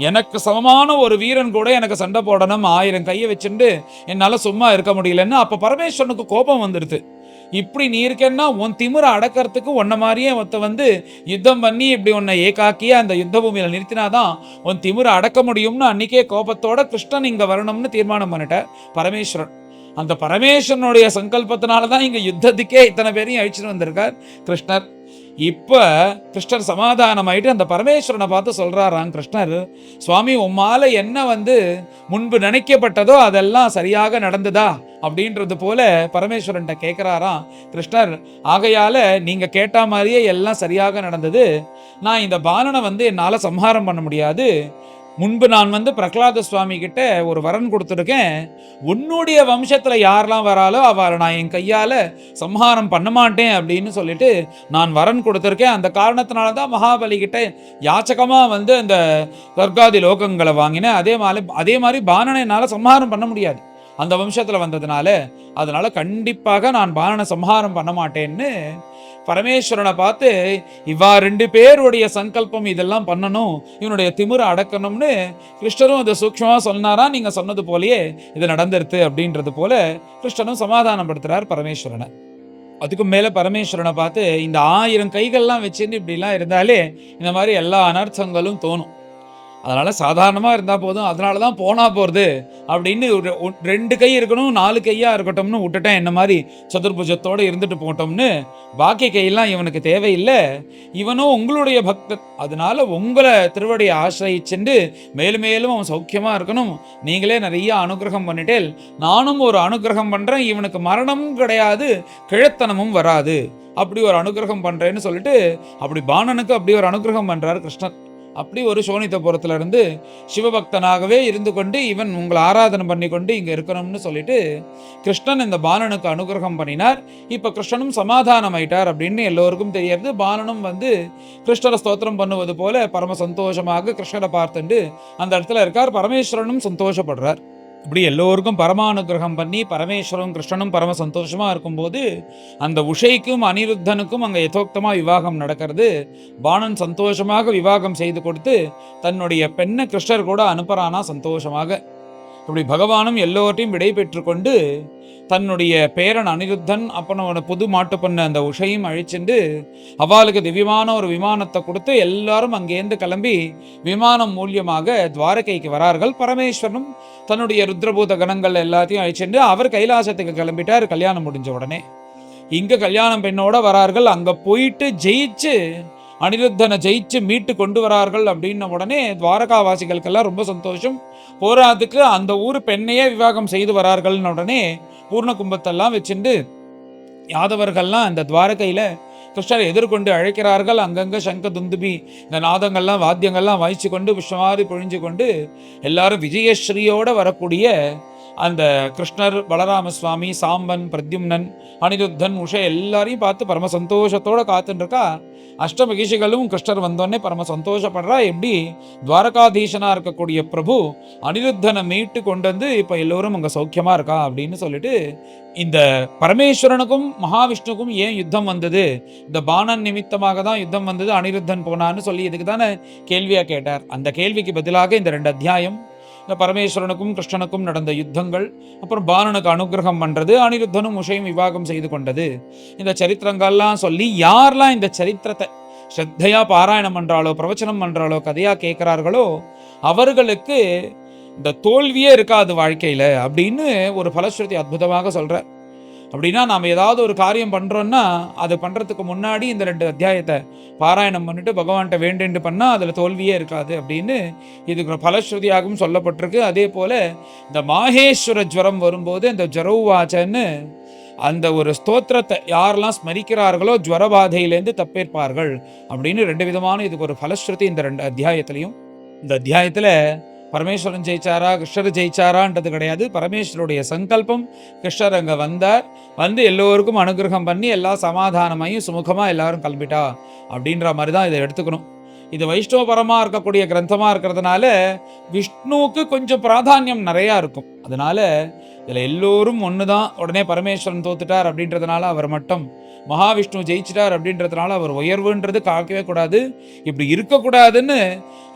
S1: எனக்கு சமமான ஒரு வீரன் கூட எனக்கு சண்டை போடணும், 1000 கையை வச்சுட்டு என்னால சும்மா இருக்க முடியலன்னு. அப்ப பரமேஸ்வரனுக்கு கோபம் வந்துடுது. இப்படி நீ இருக்கேன்னா உன் திமிரை அடக்கிறதுக்கு உன்ன மாதிரியே ஒருத்த யுத்தம் பண்ணி இப்படி உன்னை ஏகாக்கிய அந்த யுத்த பூமியில நிறுத்தினாதான் உன் திமிரை அடக்க முடியும்னு அன்னைக்கே கோபத்தோட கிருஷ்ணன் இங்க வரணும்னு தீர்மானம் பண்ணிட்ட பரமேஸ்வரன். அந்த பரமேஸ்வரனுடைய சங்கல்பத்தினாலதான் இங்க யுத்தத்துக்கே இத்தனை பேரையும் அழிச்சுட்டு வந்திருக்கார் கிருஷ்ணர். இப்ப கிருஷ்ணர் சமாதானம் ஆயிட்டு அந்த பரமேஸ்வரனை பார்த்து சொல்றாராம் கிருஷ்ணர், சுவாமி உம்மால என்ன முன்பு நினைக்கப்பட்டதோ அதெல்லாம் சரியாக நடந்ததா அப்படின்றது போல பரமேஸ்வரன்ட்ட கேட்கிறாராம் கிருஷ்ணர். ஆகையால நீங்க கேட்ட மாதிரியே எல்லாம் சரியாக நடந்தது. நான் இந்த பாலனை என்னால சம்ஹாரம் பண்ண முடியாது. முன்பு நான் பிரகலாத சுவாமி கிட்ட ஒரு வரன் கொடுத்துருக்கேன். உன்னுடைய வம்சத்துல யாரெல்லாம் வராலோ அவரை நான் என் கையால சம்ஹாரம் பண்ண மாட்டேன் அப்படின்னு சொல்லிட்டு நான் வரன் கொடுத்துருக்கேன். அந்த காரணத்தினாலதான் மகாபலி கிட்ட யாச்சகமா அந்த சொர்க்காதி லோகங்களை வாங்கினேன். அதே மாதிரி பானனை என்னால சம்ஹாரம் பண்ண முடியாது அந்த வம்சத்துல வந்ததுனால. அதனால கண்டிப்பாக நான் பானனை சம்ஹாரம் பண்ண மாட்டேன்னு பரமேஸ்வரனை பார்த்து, இவா 2 பேருடைய சங்கல்பம் இதெல்லாம் பண்ணணும், இவனுடைய திமிரை அடக்கணும்னு கிருஷ்ணரும் அதை சூக்ஷ்மமா சொன்னாரா. நீங்க சொன்னது போலயே இது நடந்துருது அப்படின்றது போல கிருஷ்ணனும் சமாதானப்படுத்துறார் பரமேஸ்வரனை. அதுக்கு மேல பரமேஸ்வரனை பார்த்து, இந்த 1000 கைகள்லாம் வச்சுன்னு இப்படிலாம் இருந்தாலே இந்த மாதிரி எல்லா அனர்த்தங்களும் தோணும். அதனால சாதாரணமா இருந்தா போதும், அதனாலதான் போனா போறது அப்படின்னு 2 கை இருக்கணும் 4 கையா இருக்கட்டும்னு விட்டுட்டேன். என்ன மாதிரி சதுர்புஜத்தோட இருந்துட்டு போட்டோம்னு. பாக்கி கையெல்லாம் இவனுக்கு தேவையில்லை. இவனும் உங்களுடைய பக்தன், அதனால உங்களை திருவடியை ஆசிரியிச்சுண்டு மேலும் மேலும் அவன் சௌக்கியமா இருக்கணும். நீங்களே நிறைய அனுகிரகம் பண்ணிட்டேல், நானும் ஒரு அனுகிரகம் பண்றேன். இவனுக்கு மரணம் கிடையாது, கிழத்தனமும் வராது, அப்படி ஒரு அனுகிரகம் பண்றேன்னு சொல்லிட்டு அப்படி பாணனுக்கு அப்படி ஒரு அனுகிரகம் பண்றாரு கிருஷ்ணன். அப்படி ஒரு சோனித்தபுரத்துல இருந்து சிவபக்தனாகவே இருந்து கொண்டு இவன் உங்களை ஆராதனை பண்ணி கொண்டு இங்க இருக்கணும்னு சொல்லிட்டு கிருஷ்ணன் இந்த பாலனுக்கு அனுகிரகம் பண்ணினார். இப்ப கிருஷ்ணனும் சமாதானம் ஆயிட்டார் அப்படின்னு எல்லோருக்கும் தெரியறது. பாலனும் கிருஷ்ணரை ஸ்தோத்திரம் பண்ணுவது போல பரம சந்தோஷமாக கிருஷ்ணரை பார்த்துட்டு அந்த இடத்துல இருக்கார். பரமேஸ்வரனும் சந்தோஷப்படுறார். இப்படி எல்லோருக்கும் பரமானுகிரகம் பண்ணி பரமேஸ்வரனும் கிருஷ்ணனும் பரம சந்தோஷமா இருக்கும்போது அந்த உஷைக்கும் அனிருத்தனுக்கும் அங்க யதோக்தமா விவாகம் நடக்கிறது. பாணன் சந்தோஷமாக விவாகம் செய்து கொடுத்து தன்னுடைய பெண்ணை கிருஷ்ணர் கூட அனுப்புறானா சந்தோஷமாக. இப்படி பகவானும் எல்லோர்ட்டையும் விடை பெற்று கொண்டு தன்னுடைய பேரன் அனிருத்தன் அப்புறம் புது மாட்டு பண்ண அந்த உஷையும் அழிச்சுண்டு அவளுக்கு திவ்யமான ஒரு விமானத்தை கொடுத்து எல்லாரும் அங்கேருந்து கிளம்பி விமானம் மூலியமாக துவாரகைக்கு வரார்கள். பரமேஸ்வரனும் தன்னுடைய ருத்ரபூத கணங்கள் எல்லாத்தையும் அழிச்சுண்டு அவர் கைலாசத்துக்கு கிளம்பிட்டார். கல்யாணம் முடிஞ்ச உடனே இங்க கல்யாணம் பெண்ணோட வரார்கள். அங்க போயிட்டு ஜெயிச்சு அனிருத்தனை ஜெயிச்சு மீட்டு கொண்டு வரார்கள். அப்படின்ன உடனே துவாரகாவாசிகளுக்கெல்லாம் ரொம்ப சந்தோஷம். போராதுக்கு அந்த ஊர் பெண்ணையே விவாகம் செய்து வரார்கள்னு உடனே பூர்ண கும்பத்தெல்லாம் வச்சுண்டு யாதவர்கள்லாம் அந்த துவாரகையில கிருஷ்ணரை எதிர்கொண்டு அழைக்கிறார்கள். அங்கங்க சங்க துந்துபி இந்த நாதங்கள்லாம் வாத்தியங்கள்லாம் வாய்ச்சி கொண்டு விஷமாரி பொழிஞ்சு கொண்டு எல்லாரும் விஜயஸ்ரீயோட வரக்கூடிய அந்த கிருஷ்ணர், பலராம சுவாமி, சாம்பன், பிரத்யும்னன், அனிருத்தன், உஷை எல்லாரையும் பார்த்து பரம சந்தோஷத்தோட காத்துருக்கா. அஷ்டமகிஷிகளும் கிருஷ்ணர் வந்தோடனே பரம சந்தோஷப்படுறா. எப்படி துவாரகாதீசனா இருக்கக்கூடிய பிரபு அனிருத்தனை மீட்டு கொண்டு இப்ப எல்லோரும் அங்க சௌக்கியமா இருக்கா அப்படின்னு சொல்லிட்டு இந்த பரமேஸ்வரனுக்கும் மகாவிஷ்ணுக்கும் ஏன் யுத்தம் வந்தது, இந்த பாணன் நிமித்தமாக தான் யுத்தம் வந்தது, அனிருத்தன் போனான்னு சொல்லி இதுக்கு தானே கேள்வியா கேட்டார். அந்த கேள்விக்கு பதிலாக இந்த 2 அத்தியாயம் இந்த பரமேஸ்வரனுக்கும் கிருஷ்ணனுக்கும் நடந்த யுத்தங்கள், அப்புறம் பாணனுக்கு அனுகிரகம் பண்றது, அனிருத்தனும் உஷையும் விவாகம் செய்து கொண்டது, இந்த சரித்திரங்கள்லாம் சொல்லி யாரெல்லாம் இந்த சரித்திரத்தை ஸ்ரத்தையா பாராயணம் பண்றாளோ பிரவச்சனம் பண்றாளோ கதையா கேட்கிறார்களோ அவர்களுக்கு இந்த தோல்வியே இருக்காது வாழ்க்கையில அப்படின்னு ஒரு பலஸ்ருதி அற்புதமாக சொல்ற. அப்படின்னா நாம் ஏதாவது ஒரு காரியம் பண்றோம்னா அது பண்றதுக்கு முன்னாடி இந்த 2 அத்தியாயத்தை பாராயணம் பண்ணிட்டு பகவான்கிட்ட வேண்டிட்டு பண்ணா அதுல தோல்வியே இருக்காது அப்படின்னு இதுக்கு பலஸ்ருதியாகவும் சொல்லப்பட்டிருக்கு. அதே போல இந்த மாகேஸ்வர ஜுவரம் வரும்போது இந்த ஜரௌவாச்சன்னு அந்த ஒரு ஸ்தோத்திரத்தை யாரெல்லாம் ஸ்மரிக்கிறார்களோ ஜுவரபாதையிலேருந்து தப்பேற்பார்கள் அப்படின்னு 2 விதமான இதுக்கு ஒரு பலஸ்ருதி இந்த 2 அத்தியாயத்திலையும். இந்த அத்தியாயத்துல பரமேஸ்வரன் ஜெயிச்சாரா கிருஷ்ணர் ஜெயிச்சாரான்றது கிடையாது. பரமேஸ்வருடைய சங்கல்பம், கிருஷ்ணர் அங்க வந்தார், எல்லோருக்கும் அனுகிரகம் பண்ணி எல்லா சமாதானமாயும் சுமுகமா எல்லாரும் கிளம்பிட்டா அப்படின்ற மாதிரி தான் இதை எடுத்துக்கணும். இது வைஷ்ணவபரமா இருக்கக்கூடிய கிரந்தமா இருக்கிறதுனால விஷ்ணுவுக்கு கொஞ்சம் பிராதானியம் நிறையா இருக்கும். அதனால இதுல எல்லோரும் ஒண்ணுதான். உடனே பரமேஸ்வரன் தோத்துட்டார் அப்படின்றதுனால அவர் மட்டும், மகாவிஷ்ணு ஜெயிச்சிட்டார் அப்படின்றதுனால அவர் உயர்வுன்றது காக்கவே கூடாது, இப்படி இருக்கக்கூடாதுன்னு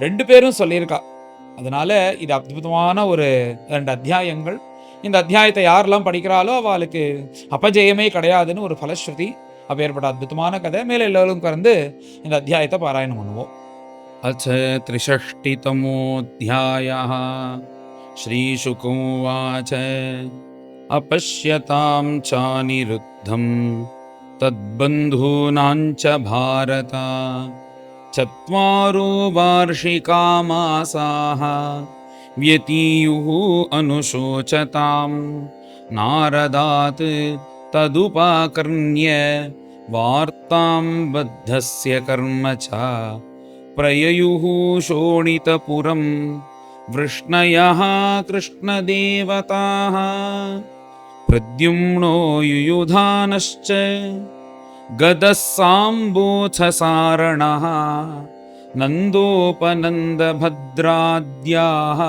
S1: 2 பேரும் சொல்லியிருக்கா. அதனால இது அற்புதமான ஒரு 2 அத்தியாயங்கள். இந்த அத்தியாயத்தை யாரெல்லாம் படிக்கிறாளோ அவளுக்கு அபஜெயமே கிடையாதுன்னு ஒரு ஃபலஸ்ருதி. அப்பேற்பட்ட அற்புதமான கதை. மேலே எல்லோரும் கறந்து இந்த அத்தியாயத்தை பாராயணம் பண்ணுவோம். அச்ச திரிஷஷ்டிதமோऽध्यायः ஸ்ரீசுக உவாச अपश्यतां चानिरुद्धं तद्बन्धूनाञ्च भारत चत्वारो वार्षिका मासाः व्यतीयुः अनुशोचतां नारदात् तदुपाकर्ण्य वार्तां बद्धस्य कर्म च प्रययुः शोणितपुरं वृष्णयः कृष्णदेवताः प्रद्युम्नो युयुधानश्च गदः साम्बोधसारणः नन्दोपनन्दभद्राद्याः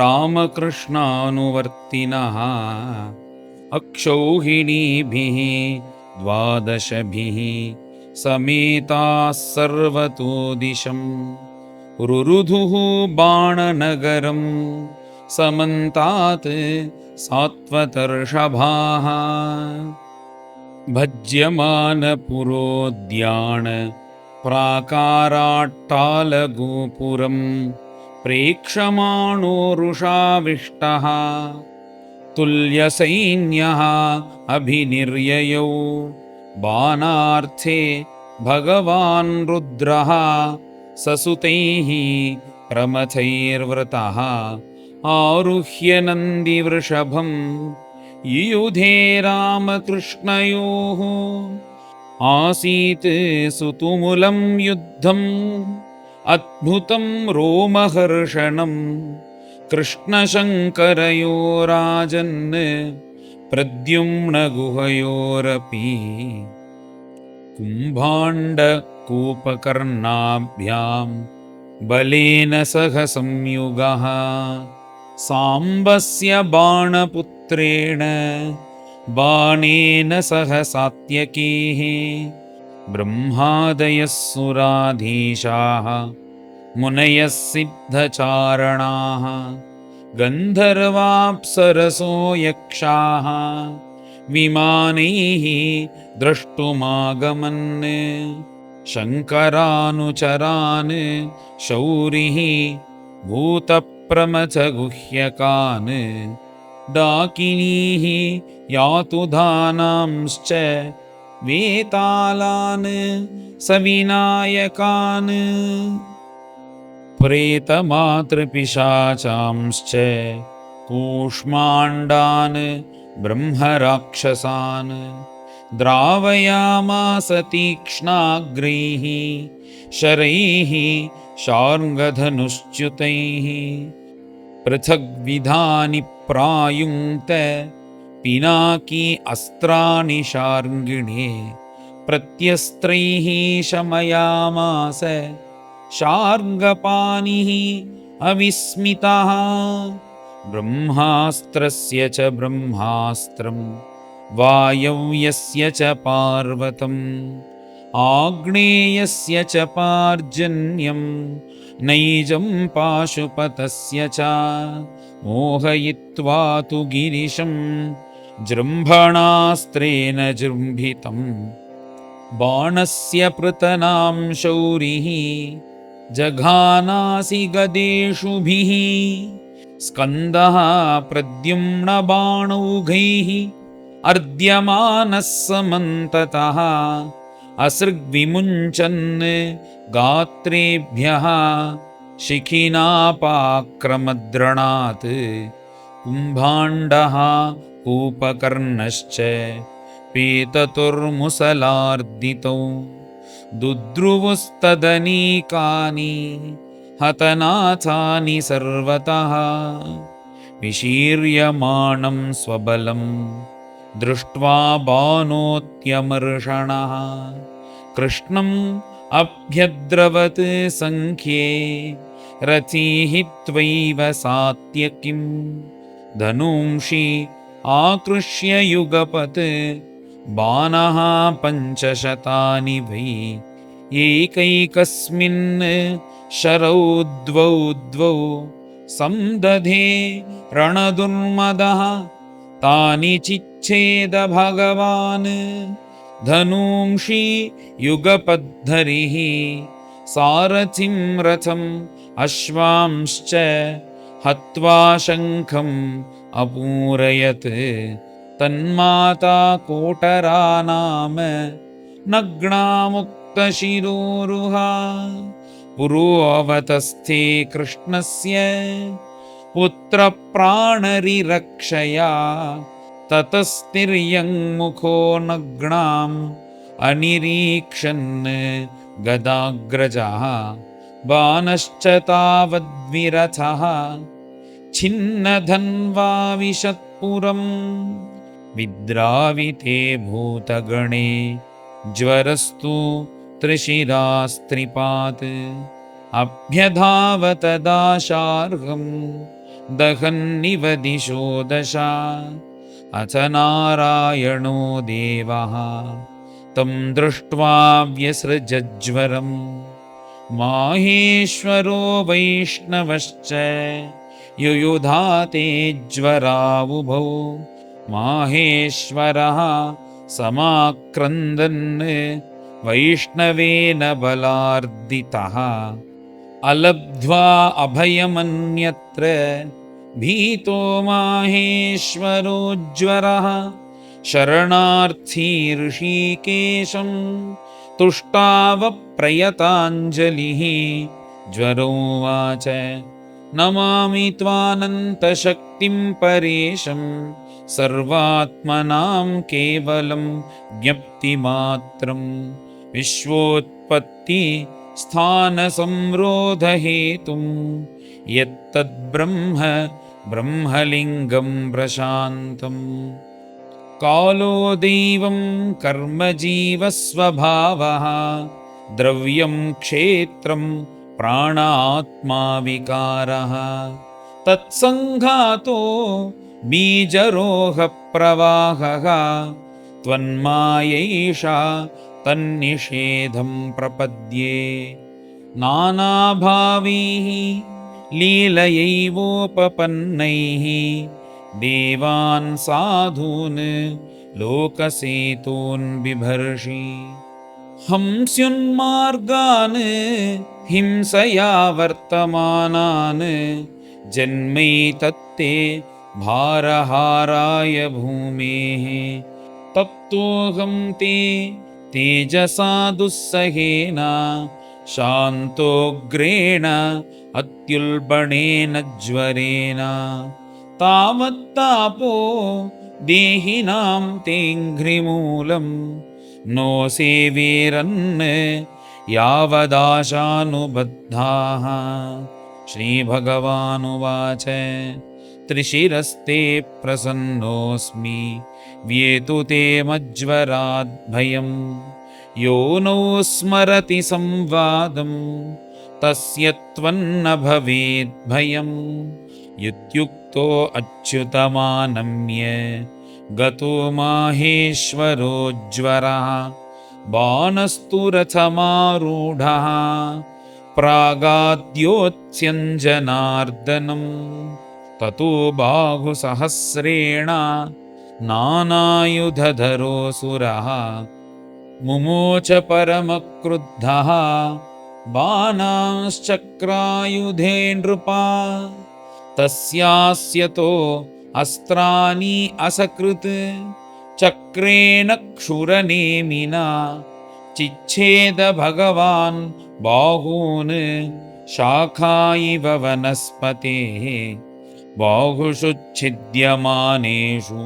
S1: रामकृष्णानुवर्तिनः अक्षौहिणीभिः द्वादशभिः समेताः सर्वतो दिशम् रुरुधुः बाणनगरं समन्तात् सात्वतर्षभाः भज्यमानपुरोद्यान प्राकाराट्टालगोपुरं प्रेक्षमाणोरुषाविष्टः तुल्यसैन्यः अभिनिर्ययौ बाणार्थे भगवान् रुद्रः ससुतैः प्रमथैर्वृतः आरुह्य नन्दिवृषभं युयुधे रामकृष्णयोः आसीत् सुतुमुलं युद्धम् अद्भुतं रोमहर्षणं कृष्णशङ्करयोराजन् प्रद्युम्नगुहयोरपि कुम्भाण्डकूपकर्णाभ्यां बलेन सह संयुगः साम्बस्य बाणपुत्रेण बाणेन सह सात्यकीः ब्रह्मादयः सुराधीशाः मुनयः सिद्धचारणाः गन्धर्वाप्सरसो यक्षाः विमानैः द्रष्टुमागमन् शङ्करानुचरान् शौरिः भूतप्रमथगुह्यकान् डाकिनीः यातुधानांश्च वेतालान् सविनायकान् प्रेतमातृपिशाचांश्च कूष्माण्डान् ब्रह्मराक्षसान् द्रावयामास तीक्ष्णाग्रैः शरैः शार्ङ्गधनुश्च्युतैः पृथग्विधानि प्रायुङ्क्त पिनाकी अस्त्राणि शार्ङ्गिणे प्रत्यस्त्रैः शमयामास शार्ङ्गपाणिः अविस्मितः ब्रह्मास्त्रस्य च ब्रह्मास्त्रं वायव्यस्य च पार्वतम् आग्नेयस्य च पार्जन्यं नैजं पाशुपतस्य च मोहयित्वा तु गिरिशं जृम्भणास्त्रेण जृम्भितम् बाणस्य पृतनां शौरिः जघानासि गदेषुभिः स्कन्दः प्रद्युम्नबाणौघैः अर्द्यमानः समन्ततः असृग्विमुञ्चन् गात्रेभ्यः शिखिनापाक्रमद्रणात् कुम्भाण्डः कूपकर्णश्च पीततुर्मुसलार्दितौ दुद्रुवुस्तदनीकानि हतनाथानि सर्वतः विशीर्यमाणं स्वबलं दृष्ट्वा बाणोऽत्यमर्षणः कृष्णम् अभ्यद्रवत् सङ्ख्ये रथिः त्वैव सात्यकिं धनुंषि आकृष्य युगपत् बाणः पञ्चशतानि वै एकैकस्मिन् शरौ द्वौ संदधे रणदुर्मदः तानि चिच्छेद भगवान् धनूंषि युगपद्धरिः सारथिं रथम् अश्वांश्च हत्वा शङ्खम् अपूरयत् तन्माता कोटरा नाम नग्ना मुक्तशिरोरुहा पुरोऽवतस्थे कृष्णस्य पुत्रप्राणरिरक्षया ततस्तिर्यं मुखो नग्नाम् अनिरीक्षन् गदाग्रजः बाणश्च तावद्विरथः छिन्नधन्वा विशत्पुरम् विद्राविते भूतगणे ज्वरस्तु त्रिशिरास्त्रिपात् अभ्यधावतदाशार्हं दहन्निव दिशो दशा अथ नारायणो देवः तं दृष्ट्वा व्यसृजज्वरम् माहेश्वरो वैष्णवश्च युयुधाते ज्वरावुभौ माहेश्वरः समाक्रन्दन् वैष्णवेन बलार्दितः अलब्ध्वा अभयमन्यत्र भीतो माहेश्वरो ज्वरः शरणार्थी ऋषिकेशं तुष्टावप्रयताञ्जलिः ज्वरोवाच नमामि त्वानन्तशक्तिं परेशं सर्वात्मनां केवलं ज्ञप्तिमात्रं विश्वोत्पत्ति स्थानसंरोधहेतुं यत्तद्ब्रह्म ब्रह्मलिङ्गं प्रशान्तम् कालो दैवं कर्मजीवस्वभावः द्रव्यं क्षेत्रं प्राणात्मा विकारः तत्सङ्घातो बीजरोहप्रवाहः त्वन्मायैषा तन्निषेधं प्रपद्ये नानाभावैः लीलयैवोपपन्नैः देवान् साधून् लोकसेतून् बिभर्षि हंस्युन्मार्गान् हिंसया वर्तमानान् जन्मैतत्ते भारहाराय भूमेः तप्तोऽहं ते तेजसा दुस्सहेन शान्तोग्रेण अत्युल्बणेन ज्वरेण तावत्तापो देहिनां तेऽङ्घ्रिमूलं नो सेवेरन् यावदाशानुबद्धाः श्रीभगवानुवाच त्रिशिरस्ते प्रसन्नोऽस्मि व्येतु ते मज्वराद्भयं यो नो स्मरति संवादं तस्य त्वन्न भवेद्भयम् इत्युक्तो अच्युतमानम्य गतो माहेश्वरो ज्वरः बाणस्तु रथमारूढः प्रागाद्योत्स्यञ्जनार्दनम् ततो बाहुसहस्रेण नानायुधधरोऽसुरः मुमोच परमक्रुद्धः बाणांश्चक्रायुधे नृपा तस्यास्यतो अस्त्राणि असकृत् चक्रेण क्षुरनेमिना चिच्छेद भगवान् बाहून् शाखा इव वनस्पतेः बाहुषु छिद्यमानेषु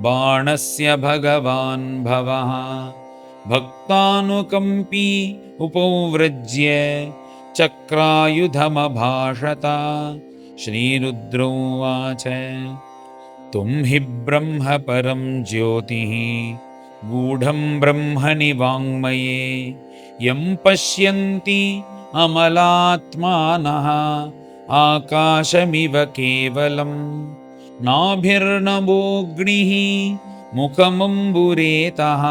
S1: बाणस्य भगवान् भवः भक्तानुकम्पी उपव्रज्य चक्रायुधमभाषत श्रीरुद्रोवाच तुम हि ब्रह्म परं ज्योतिः गूढं ब्रह्मणि वाङ्मये यं पश्यन्ति अमलात्मानः आकाशमिव केवलं नाभिर्नवोऽग्निः मुखमम्बुरेतः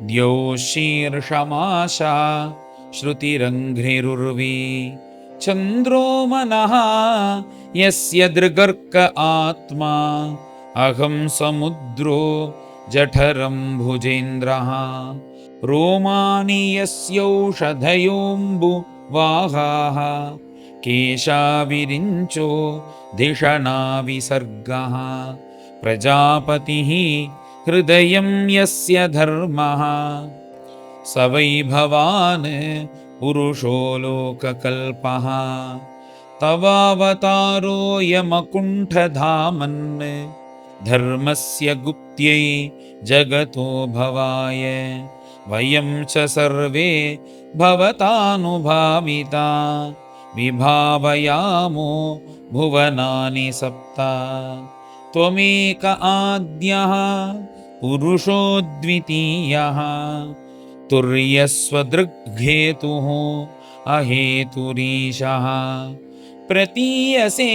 S1: द्यौः शीर्षमाशा श्रुतिरङ्घ्रिरुर्वी चन्द्रो मनः यस्य दृगर्क आत्मा अहं समुद्रो जठरं भुजेन्द्रः रोमाणि यस्यौषधयोऽम्बुवाहाः केशाविरिञ्चो धिषणा विसर्गः प्रजापतिः हृदयं यस्य धर्मः स वै भवान् पुरुषो लोककल्पः तवावतारोऽयमकुण्ठधामन् धर्मस्य गुप्त्यै जगतो भवाय वयं च सर्वे भवतानुभाविता विभावयामो भुवनानि सप्त त्वमेक आद्यः पुरुषो द्वितीयः तुर्यस्वदृग्हेतुः अहेतुरीशः प्रतीयसे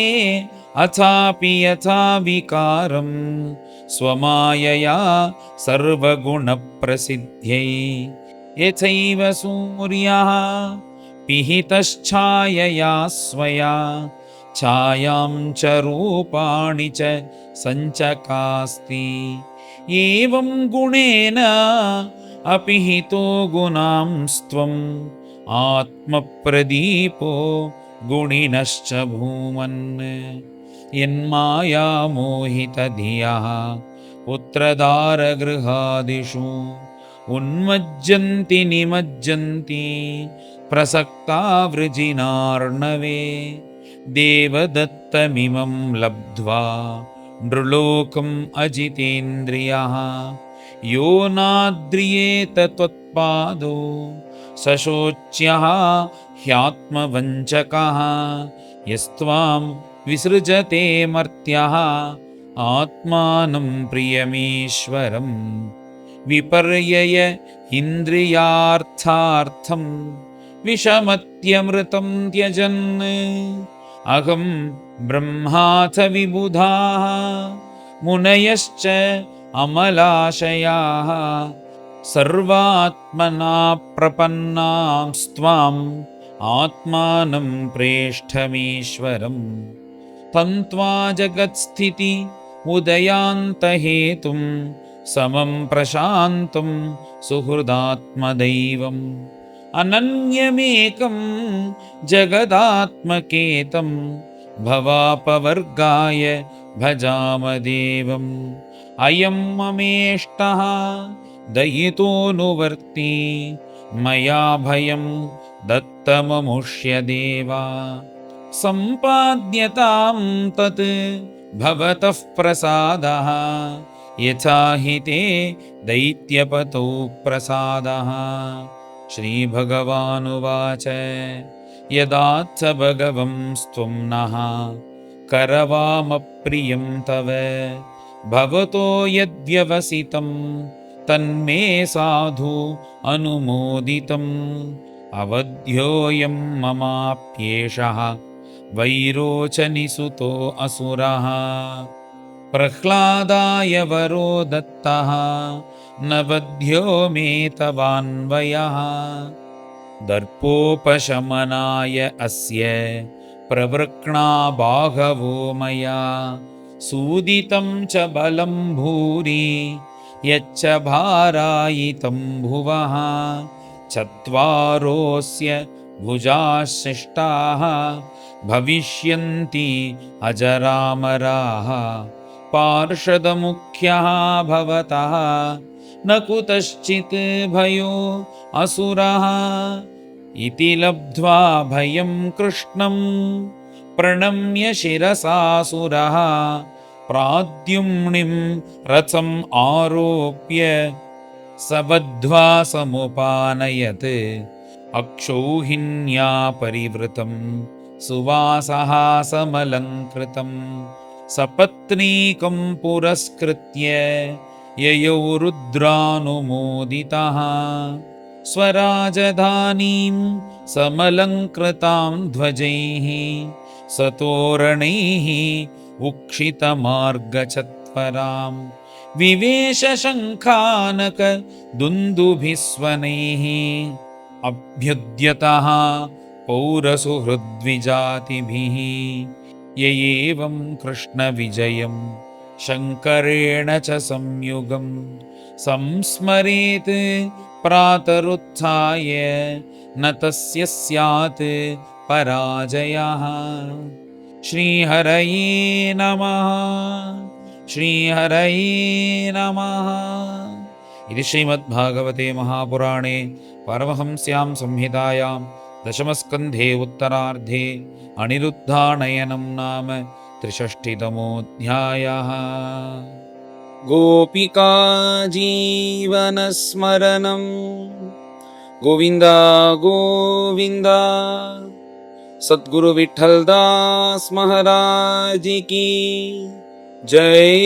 S1: अथापि यथा विकारं स्वमायया सर्वगुणप्रसिद्ध्यै यथैव सूर्यः पिहितश्छायया स्वया छायां च रूपाणि च सञ्चकास्ति एवं गुणेन अपिहितो गुणांस्त्वम् आत्मप्रदीपो गुणिनश्च भूमन् यन्मायामोहितधियः पुत्रदारगृहादिषु उन्मज्जन्ति निमज्जन्ति प्रसक्ता वृजिनार्णवे देवदत्तमिमं लब्ध्वा नृलोकम् अजितेन्द्रियः यो नाद्रियेत त्वत्पादो सशोच्यः ह्यात्मवञ्चकः यस्त्वां विसृजते मर्त्यः आत्मानं प्रियमीश्वरं विपर्यय इन्द्रियार्थार्थं विषमत्यमृतं त्यजन् अहं ब्रह्माथ विबुधाः मुनयश्च अमलाशयाः सर्वात्मना प्रपन्नास्त्वाम् आत्मानं प्रेष्ठमीश्वरं तन्त्वा जगत्स्थिति उदयान्तहेतुं समं प्रशान्तं सुहृदात्मदैवम् अनन्यमेकं जगदात्मकेतं भवापवर्गाय भजामदेवम् अयं ममेष्टः दयितोऽनुवर्ती मया भयं दत्तममुष्य देवा सम्पाद्यतां तत् भवतः प्रसादः यथा हि ते दैत्यपतौ प्रसादः श्रीभगवानुवाच यदात्स भगवंस्त्वं नः करवामप्रियं तव भवतो यद्व्यवसितं तन्मे साधु अनुमोदितम् अवध्योऽयं ममाप्येषः वैरोचनिसुतो असुरः प्रह्लादाय वरो दत्तः न वध्यो मे तवान्वयः दर्पोपशमनाय अस्य प्रवृक्णा बाहवो मया सूदितं च बलं भूरि यच्च भारायितं भुवः चत्वारोऽस्य भुजाशिष्टाः भविष्यन्ति अजरामराः पार्षदमुख्यः भवतः न कुतश्चित् भयो असुरः इति लब्ध्वा भयं कृष्णं प्रणम्य शिरसासुरः प्राद्युम्निं रथम् आरोप्य सबद्ध्वा समुपानयत् अक्षौहिण्या परिवृतं सुवासः समलङ्कृतं सपत्नीकं पुरस्कृत्य ययौ रुद्रानुमोदितः स्वराजधानीं समलङ्कृतां ध्वजैः सतोरणैः उक्षितमार्गचत्वरां विवेशशङ्खानक दुन्दुभिस्वनैः अभ्युद्यतः पौरसुहृद्विजातिभिः य एवं कृष्णविजयं शङ्करेण च संयुगं संस्मरेत् प्रातरुत्थाय न तस्य स्यात् पराजयः। श्रीहरये नमः। श्रीहरये नमः। इति श्रीमद्भागवते महापुराणे परमहंस्यां संहितायां दशमस्कन्धे उत्तरार्धे अनिरुद्धानयनं नाम 63तमोऽध्यायः।
S2: गोपिका जीवनस्मरणं गोविन्द गोविन्द। सद्गुरु विठ्ठलदास महाराज की जय।